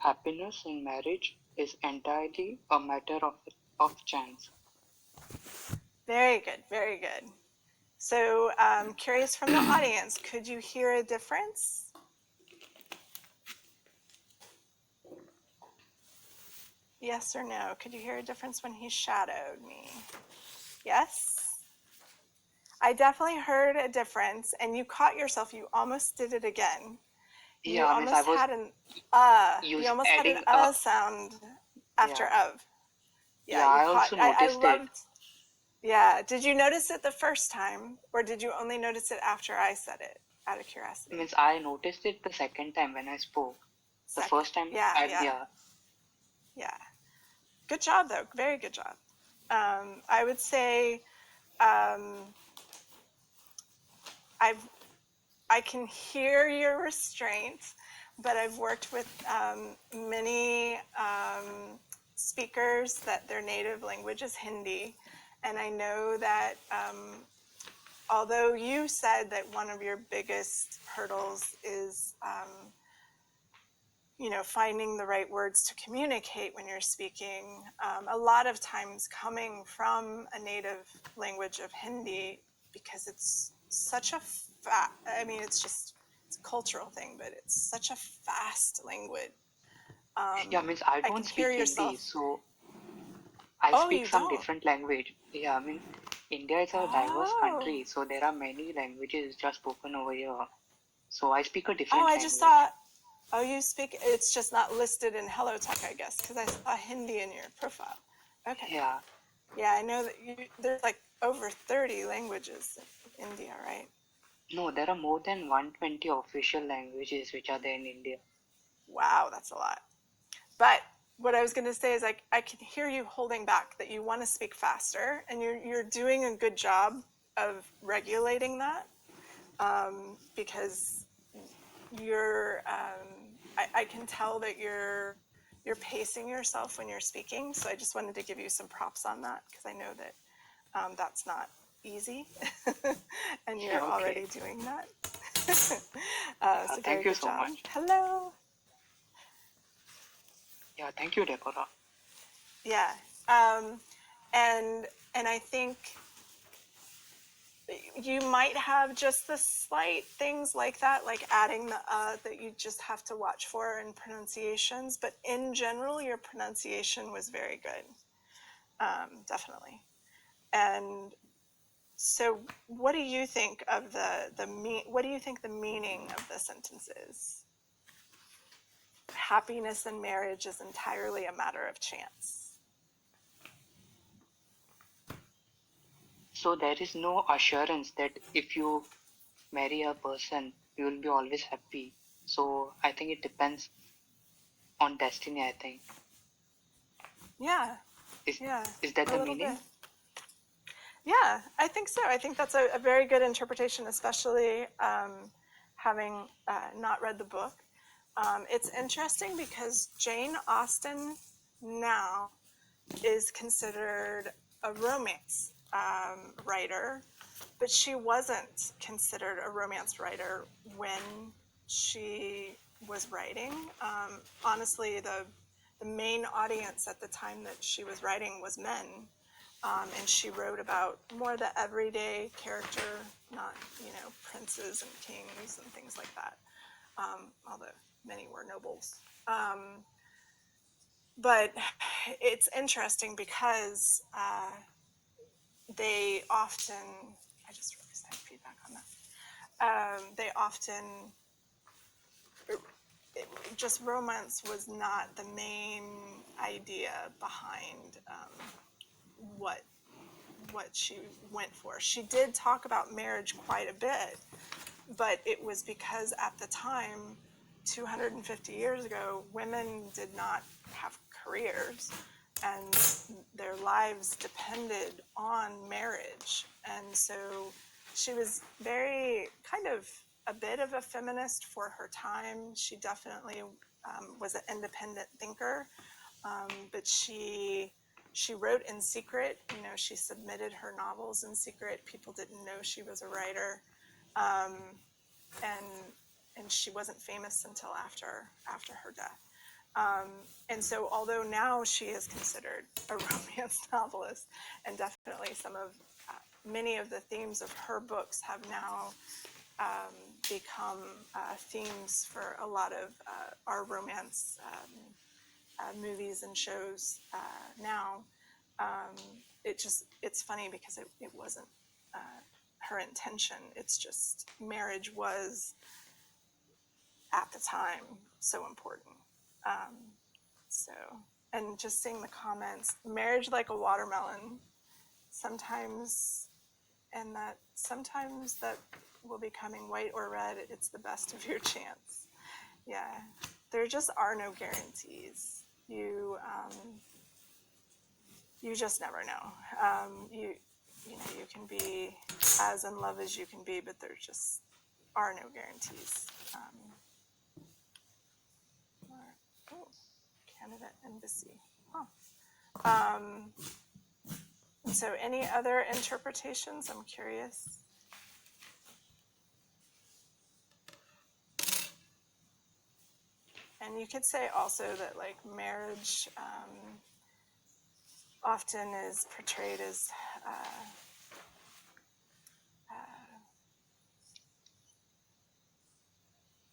happiness in marriage is entirely a matter of chance. Very good, very good. So, curious from the audience, could you hear a difference? Yes or no? Could you hear a difference when he shadowed me? Yes? I definitely heard a difference, and you caught yourself. You almost did it again. You Yeah, means I almost was had an You use almost had an adding a sound after yeah. of. Yeah, Yeah, you I caught. also I noticed it. loved. Yeah. Did you notice it the first time, or did you only notice it after I said it? Out of curiosity. Means I noticed it the second time when I spoke. The Second. first time, Yeah. Yeah. yeah. Yeah. Good job, though. Very good job. I would say um, I've I can hear your restraint, but I've worked with many speakers that their native language is Hindi, and I know that although you said that one of your biggest hurdles is finding the right words to communicate when you're speaking, a lot of times coming from a native language of Hindi, because it's such a it's a cultural thing, but it's such a fast language. Yeah, means I I don't can hear speak Hindi, yourself. so I Oh, speak you some don't? different language. Yeah, I mean, India is a diverse Oh. country, so there are many languages just spoken over here. So I speak a Oh, different I just language. thought, oh, you speak, it's just not listed in Hello Talk, I guess, because I saw Hindi in your profile. Okay. Yeah. Yeah, I know that there's like over 30 languages in India, right? No, there are more than 120 official languages which are there in India. Wow, that's a lot. But what I was going to say is like I can hear you holding back that you want to speak faster, and you're doing a good job of regulating that because you're I can tell that you're pacing yourself when you're speaking. So I just wanted to give you some props on that because I know that that's not easy, and Yeah, you're okay. already doing that. Yeah, So very thank you good so job. much. Hello. Yeah, thank you, Deborah. Yeah, um, and I think you might have just the slight things like that, like adding the that you just have to watch for in pronunciations. But in general, your pronunciation was very good, definitely. And so, what do you think of what do you think the meaning of the sentence is? Happiness in marriage is entirely a matter of chance. So there is no assurance that if you marry a person, you will be always happy. So I think it depends on destiny, I think. Yeah, Is yeah, is that a the little bit. meaning? Yeah, I think so. I think that's a very good interpretation, especially having not read the book. It's interesting because Jane Austen now is considered a romance writer, but she wasn't considered a romance writer when she was writing. Honestly, the main audience at the time that she was writing was men, and she wrote about more the everyday character, not princes and kings and things like that. Although many were nobles. But it's interesting because they often, I just realized I have feedback on that. They often, just romance was not the main idea behind what what she went for. She did talk about marriage quite a bit, but it was because at the time, 250 years ago, women did not have careers and their lives depended on marriage. And so she was very kind of a bit of a feminist for her time. She definitely was an independent thinker, but she wrote in secret. She submitted her novels in secret. People didn't know she was a writer, and and she wasn't famous until after her death. And so although now she is considered a romance novelist, and definitely many of the themes of her books have now become themes for a lot of our romance movies and shows now. It's funny because it wasn't her intention. It's just marriage was at the time so important. So, and just seeing the comments, marriage like a watermelon, sometimes, and that sometimes that will be coming white or red. It's the best of your chance. Yeah, there just are no guarantees. You just never know. You can be as in love as you can be, but there just are no guarantees. Canada Embassy. Huh. So any other interpretations? I'm curious. And you could say also that like marriage often is portrayed as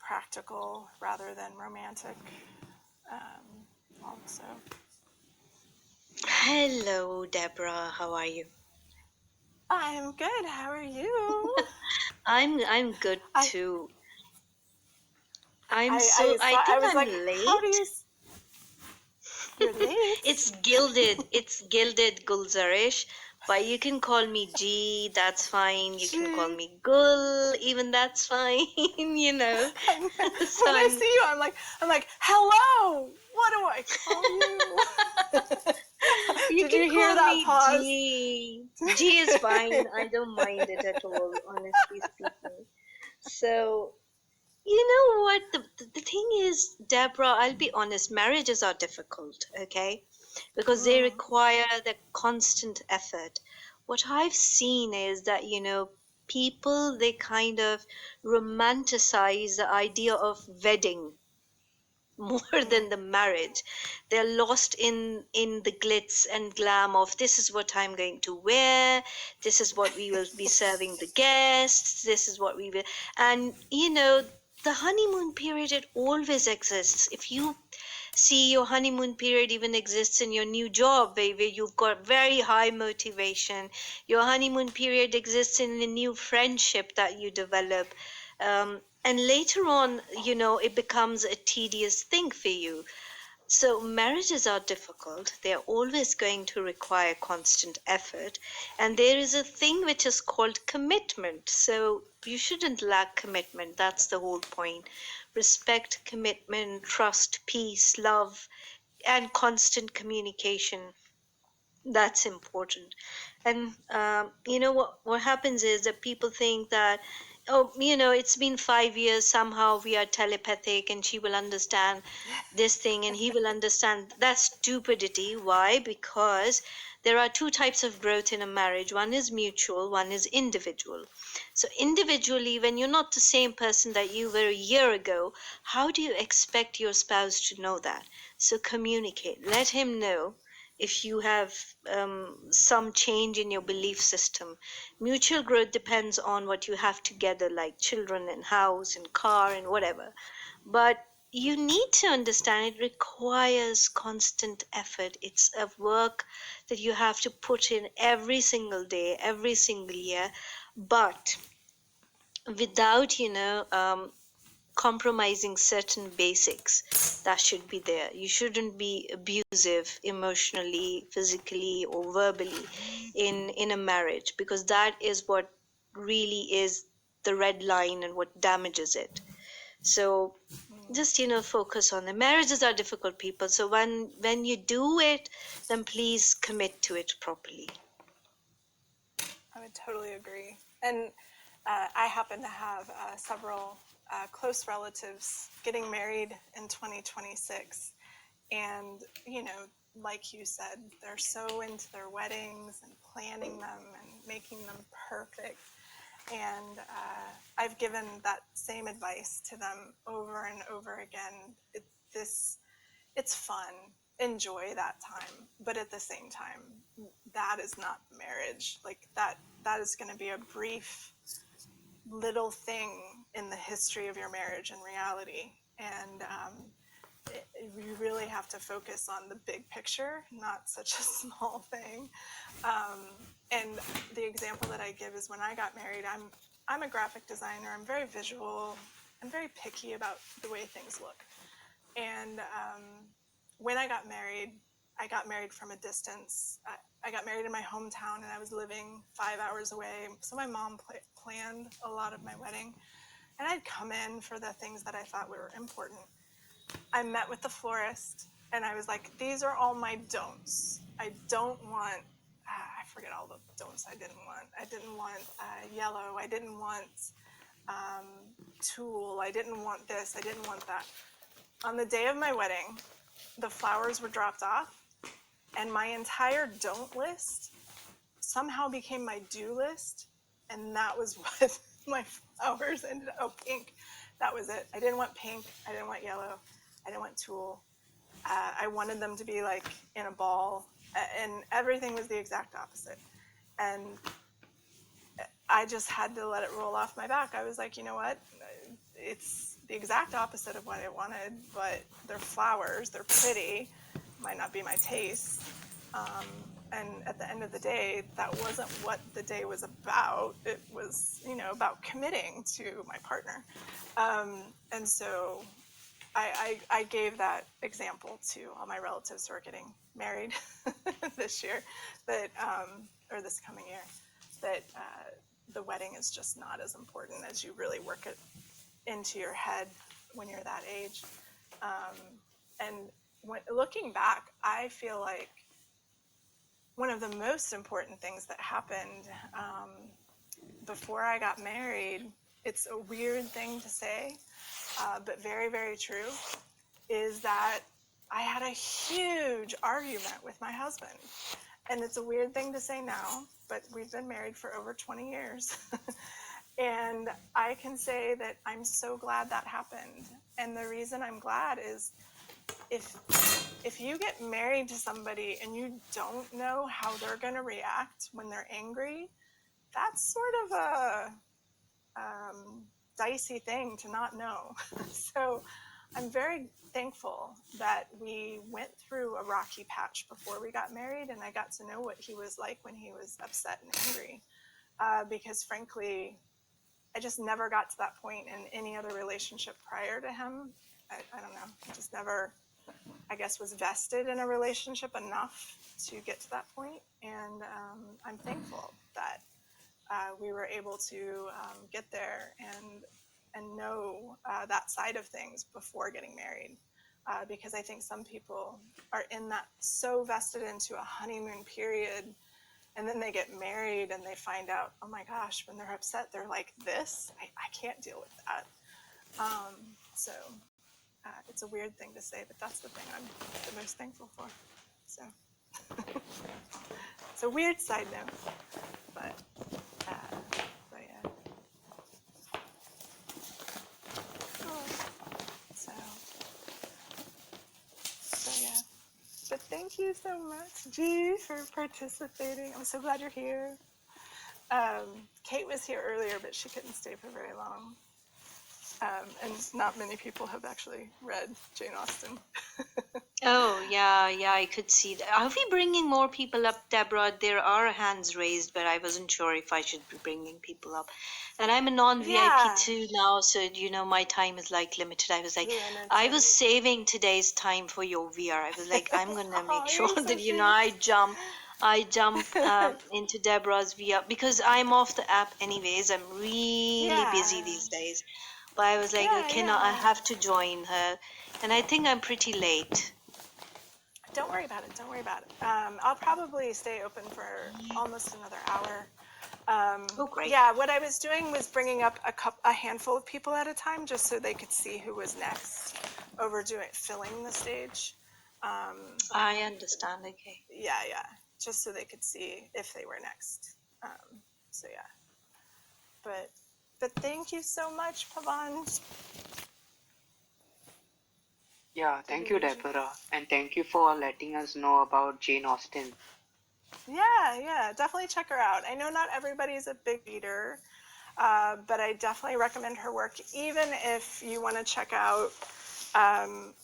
practical rather than romantic. Also, Hello, Deborah. How are you? I'm good. How are you? I'm good I too. I I think was I'm like, how do late. you? You're late. It's gilded Gulzarish, but you can call me G, that's fine. You can call Gee, me Gul, even that's fine, I know. So When I I'm see you, I'm like, hello. What do I call you? you Did can you hear call that me pause? G. G is fine. I don't mind it at all, honestly speaking. So you know what? The thing is, Deborah, I'll be honest, marriages are difficult, okay? Because they Mm, require the constant effort. What I've seen is that, people, they kind of romanticize the idea of wedding more than mm, the marriage. They're lost in the glitz and glam of this is what I'm going to wear, this is what we will be serving the guests, this is what we will. And the honeymoon period, it always exists. If you see, your honeymoon period even exists in your new job, where you've got very high motivation. Your honeymoon period exists in the new friendship that you develop. And later on, it becomes a tedious thing for you. So marriages are difficult. They're always going to require constant effort. And there is a thing which is called commitment. So you shouldn't lack commitment. That's the whole point. Respect, commitment, trust, peace, love, and constant communication. That's important. And what happens is that people think that, oh, it's been 5 years, somehow we are telepathic and she will understand this thing and he will understand. That's stupidity. Why? Because there are two types of growth in a marriage. One is mutual, one is individual. So individually, when you're not the same person that you were a year ago, how do you expect your spouse to know that? So communicate, let him know if you have some change in your belief system. Mutual growth depends on what you have together, like children and house and car and whatever. But you need to understand it requires constant effort. It's a work that you have to put in every single day, every single year. But without, compromising certain basics that should be there. You shouldn't be abusive emotionally, physically, or verbally in a marriage, because that is what really is the red line and what damages it. So just focus on the marriages are difficult, people. So when you do it, then please commit to it properly. I would totally agree. And I happen to have several close relatives getting married in 2026. And, like you said, they're so into their weddings and planning them and making them perfect. And I've given that same advice to them over and over again. This it's fun. Enjoy that time. But at the same time, that is not marriage. Like that is going to be a brief little thing in the history of your marriage in reality. And you really have to focus on the big picture, not such a small thing. And the example that I give is when I got married, I'm a graphic designer. I'm very visual. I'm very picky about the way things look. And when I got married from a distance. I got married in my hometown, and I was living 5 hours away. So my mom planned a lot of my wedding, and I'd come in for the things that I thought were important. I met with the florist, and I was like, these are all my don'ts. I don't want, I forget all the don'ts I didn't want. I didn't want yellow. I didn't want tulle. I didn't want this. I didn't want that. On the day of my wedding, the flowers were dropped off, and my entire don't list somehow became my do list, and that was what my flowers ended up. Oh, pink. That was it. I didn't want pink. I didn't want yellow. I didn't want tulle. I wanted them to be like in a ball, and everything was the exact opposite. And I just had to let it roll off my back. I was like, you know what? It's the exact opposite of what I wanted, but they're flowers. They're pretty. Might not be my taste. And at the end of the day, that wasn't what the day was about. It was, about committing to my partner. And so I gave that example to all my relatives who are getting married this year, or this coming year, that the wedding is just not as important as you really work it into your head when you're that age. And looking back, I feel like one of the most important things that happened before I got married, it's a weird thing to say, but very, very true, is that I had a huge argument with my husband. And it's a weird thing to say now, but we've been married for over 20 years. And I can say that I'm so glad that happened. And the reason I'm glad is if you get married to somebody and you don't know how they're going to react when they're angry, that's sort of a dicey thing to not know. So I'm very thankful that we went through a rocky patch before we got married, and I got to know what he was like when he was upset and angry. Because frankly, I just never got to that point in any other relationship prior to him. I don't know. I just never, I guess, was vested in a relationship enough to get to that point. And I'm thankful that we were able to get there and know that side of things before getting married. Because I think some people are in that so vested into a honeymoon period, and then they get married and they find out, oh my gosh, when they're upset, they're like this. I can't deal with that. So it's a weird thing to say, but that's the thing I'm the most thankful for. So it's a weird side note, but yeah. So yeah. But thank you so much, G, for participating. I'm so glad you're here. Kate was here earlier, but she couldn't stay for very long. And not many people have actually read Jane Austen. Oh, yeah, I could see that. Are we bringing more people up, Deborah? There are hands raised, but I wasn't sure if I should be bringing people up. And I'm a non-VIP Yeah, too now, so my time is like limited. I was like, I was limited. saving today's time for your VR. I was like, I'm gonna Oh, make sure you're so that sweet. I jump into Deborah's VR because I'm off the app anyways. I'm really busy Yeah, these days. But I was like, yeah, okay, now I yeah. have to join her, and I think I'm pretty late. Don't worry about it. Don't worry about it. I'll probably stay open for almost another hour. Oh, great. Yeah, what I was doing was bringing up a handful of people at a time, just so they could see who was next. Filling the stage. I understand. Okay. Yeah, just so they could see if they were next. So yeah, but thank you so much, Pavan. Yeah, thank you, Deborah, and thank you for letting us know about Jane Austen. Yeah, definitely check her out. I know not everybody's a big reader, but I definitely recommend her work, even if you want to check out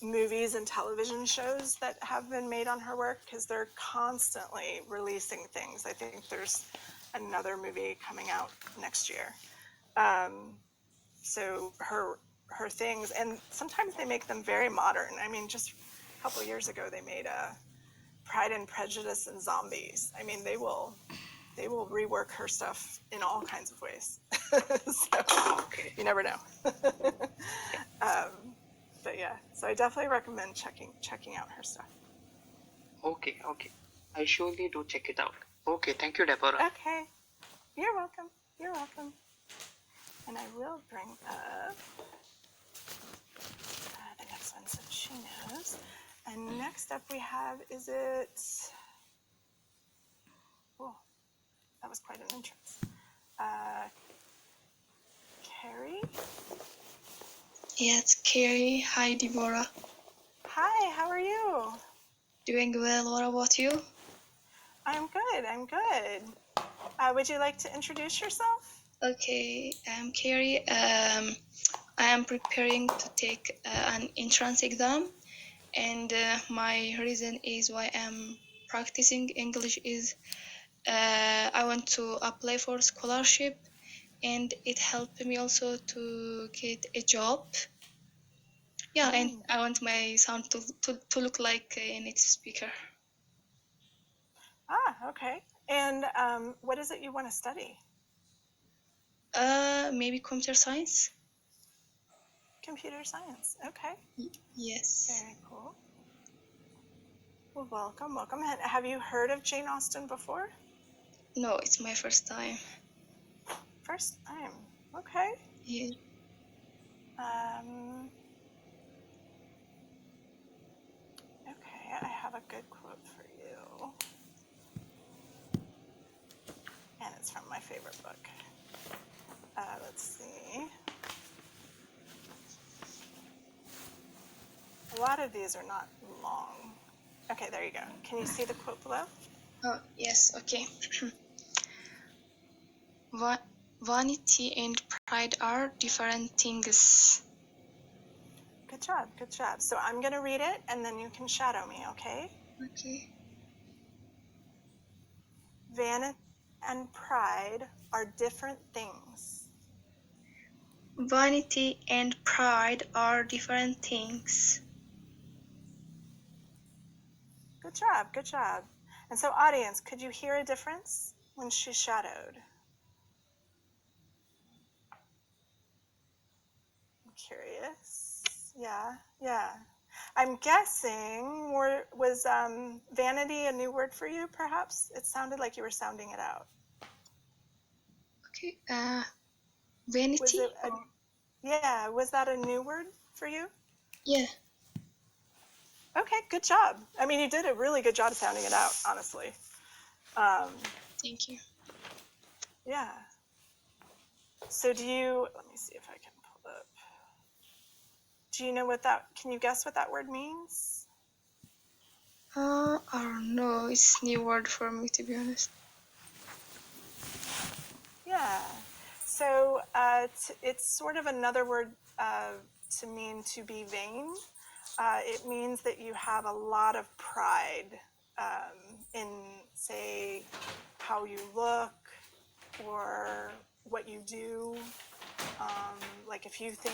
movies and television shows that have been made on her work, because they're constantly releasing things. I think there's another movie coming out next year. So her things, and sometimes they make them very modern. I mean, just a couple years ago, they made Pride and Prejudice and Zombies. I mean, they will rework her stuff in all kinds of ways. So Okay. you never know. But yeah, so I definitely recommend checking out her stuff. Okay, okay. I surely do check it out. Okay, thank you, Deborah. Okay, you're welcome. You're welcome. And I will bring up the next one so she knows. And next up we have, is it, oh, that was quite an entrance. Carrie? Yeah, it's Carrie. Hi, Deborah. Hi, how are you? Doing well. What about you? I'm good, I'm good. Would you like to introduce yourself? Okay, I'm Carrie. I am preparing to take an entrance exam, and my reason is why I'm practicing English is I want to apply for scholarship, and it helped me also to get a job. Yeah, and I want my sound to look like a native speaker. Okay. And what is it you want to study? Maybe computer science. Computer science. Okay. Yes. Very cool. Well, welcome, welcome. Have you heard of Jane Austen before? No, it's my first time. First time. Okay. Yeah. Okay, I have a good quote for you. And it's from my favorite book. Let's see. A lot of these are not long. Okay, there you go. Can you see the quote below? Oh, yes, okay. Vanity and pride are different things. Good job, good job. So I'm going to read it and then you can shadow me, okay? Okay. Vanity and pride are different things. Vanity and pride are different things. Good job, good job. And so audience, could you hear a difference when she shadowed? I'm curious. Yeah. I'm guessing, was vanity a new word for you, perhaps? It sounded like you were sounding it out. Okay. Vanity? Was it yeah, was that a new word for you? Yeah. Okay, good job. I mean, you did a really good job sounding it out, honestly. Thank you. Yeah. So let me see if I can pull up. Do you know can you guess what that word means? I don't know. It's a new word for me, to be honest. Yeah. So it's sort of another word to mean to be vain. It means that you have a lot of pride in, say, how you look or what you do. Like if you think